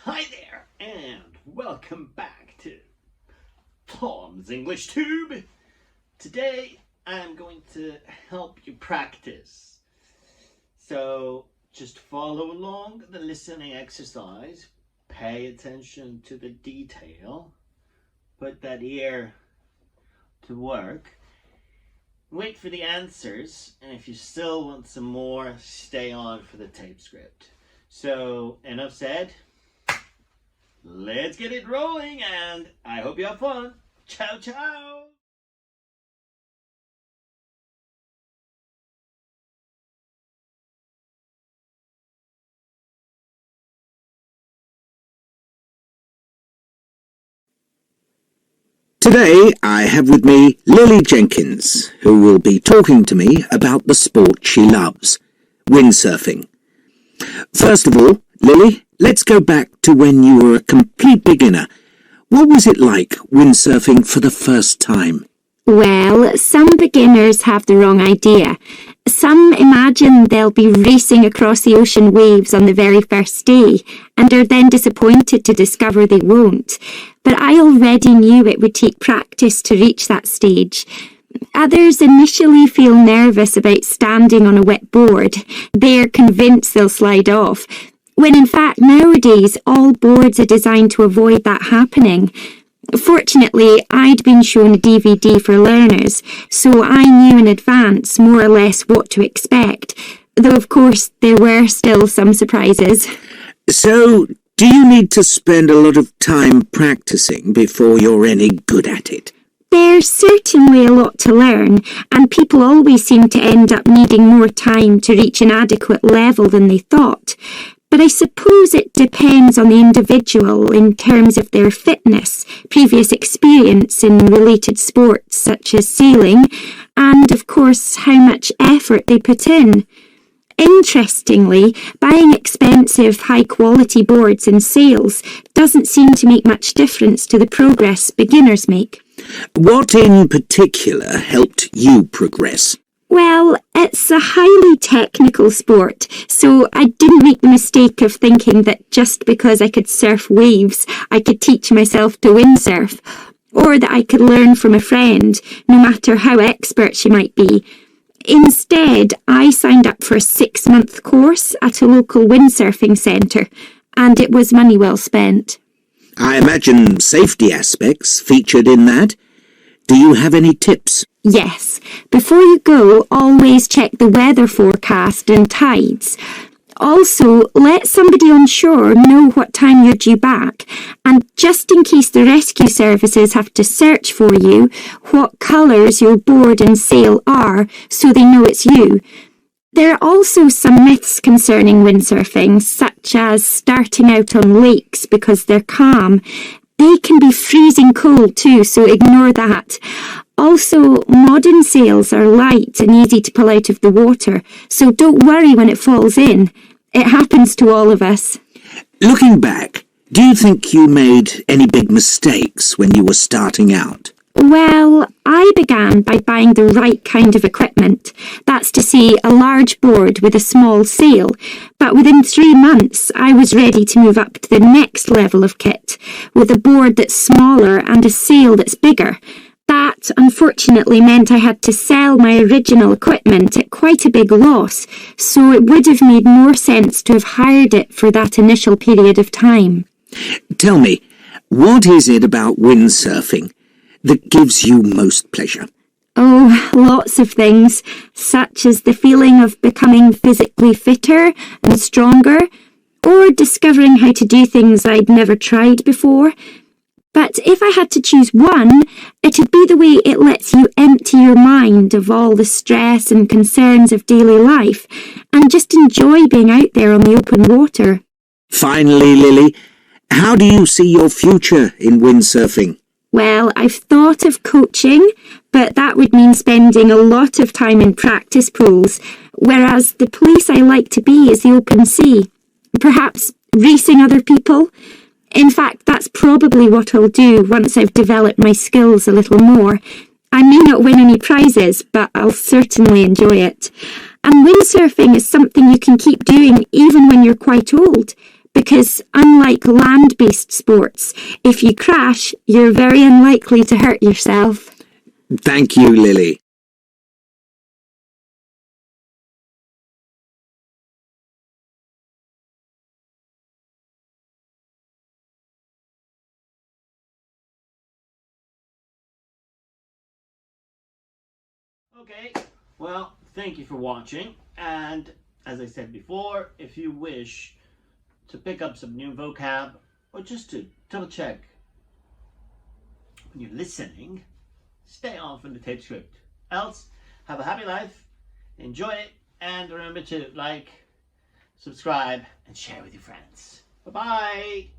Hi there, and welcome back to Tom's English Tube. Today, I'm going to help you practice. So, just follow along the listening exercise. Pay attention to the detail. Put that ear to work. Wait for the answers, and if you still want some more, stay on for the tape script. So, enough said. Let's get it rolling, and I hope you have fun. Ciao, ciao! Today I have with me Lily Jenkins, who will be talking to me about the sport she loves, windsurfing. First of all, Lily, let's go back to when you were a complete beginner. What was it like windsurfing for the first time? Well, some beginners have the wrong idea. Some imagine they'll be racing across the ocean waves on the very first day and are then disappointed to discover they won't. But I already knew it would take practice to reach that stage. Others initially feel nervous about standing on a wet board. They're convinced they'll slide off, when in fact nowadays all boards are designed to avoid that happening. Fortunately, I'd been shown a DVD for learners, so I knew in advance more or less what to expect, though of course there were still some surprises. So, do you need to spend a lot of time practicing before you're any good at it? There's certainly a lot to learn, and people always seem to end up needing more time to reach an adequate level than they thought. But I suppose it depends on the individual in terms of their fitness, previous experience in related sports such as sailing, and of course how much effort they put in. Interestingly, buying expensive, high-quality boards and sails doesn't seem to make much difference to the progress beginners make. What in particular helped you progress? Well, it's a highly technical sport, so I didn't make the mistake of thinking that just because I could surf waves, I could teach myself to windsurf, or that I could learn from a friend, no matter how expert she might be. Instead, I signed up for a 6-month course at a local windsurfing centre, and it was money well spent. I imagine safety aspects featured in that. Do you have any tips? Yes. Before you go, always check the weather forecast and tides. Also, let somebody on shore know what time you're due back, and just in case the rescue services have to search for you, what colours your board and sail are so they know it's you. There are also some myths concerning windsurfing, such as starting out on lakes because they're calm. They can be freezing cold too, so ignore that. Also, modern sails are light and easy to pull out of the water, so don't worry when it falls in. It happens to all of us. Looking back, do you think you made any big mistakes when you were starting out? Well, I began by buying the right kind of equipment. That's to say, a large board with a small sail. But within 3 months, I was ready to move up to the next level of kit, with a board that's smaller and a sail that's bigger. That, unfortunately, meant I had to sell my original equipment at quite a big loss, so it would have made more sense to have hired it for that initial period of time. Tell me, what is it about windsurfing that gives you most pleasure? Oh, lots of things, such as the feeling of becoming physically fitter and stronger, or discovering how to do things I'd never tried before. But if I had to choose one, it'd be the way it lets you empty your mind of all the stress and concerns of daily life, and just enjoy being out there on the open water. Finally, Lily, how do you see your future in windsurfing? Well, I've thought of coaching, but that would mean spending a lot of time in practice pools, whereas the place I like to be is the open sea. Perhaps racing other people. In fact, that's probably what I'll do once I've developed my skills a little more. I may not win any prizes, but I'll certainly enjoy it. And windsurfing is something you can keep doing even when you're quite old, because unlike land-based sports, if you crash, you're very unlikely to hurt yourself. Thank you, Lily. Okay, well, thank you for watching, and as I said before, if you wish to pick up some new vocab or just to double check when you're listening, stay on from the tape script. Else, have a happy life, enjoy it, and remember to like, subscribe, and share with your friends. Bye-bye!